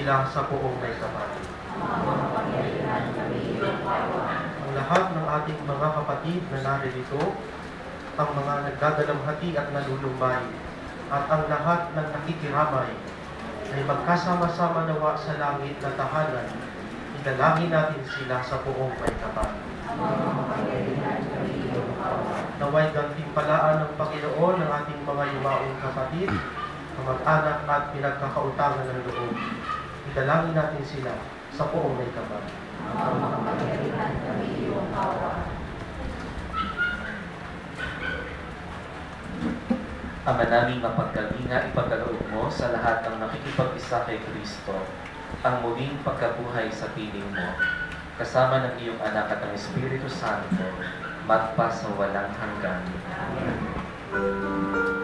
sila sa buong may kapal. Ang lahat ng ating mga kapatid na naririto, ang mga nagdadalamhati at nalulumbay, at ang lahat ng nakikiramay, ay magkasama-sama nawa sa langit na tahanan. Idalangin natin sila sa buong may kapal. Naway gantimpalaan ng Panginoon ng ating mga yumaong kapatid, kamag-anak at pinagkakautangan ng loob. Idalangin natin sila sa buong may kapal. Ama naming mapagkalinga, ipagkaloob mo sa lahat ng nakikipag-isa kay Kristo ang muling pagkabuhay sa piling mo, kasama ng iyong anak at ang Espiritu Santo, magpa sa walang hanggan. Amen.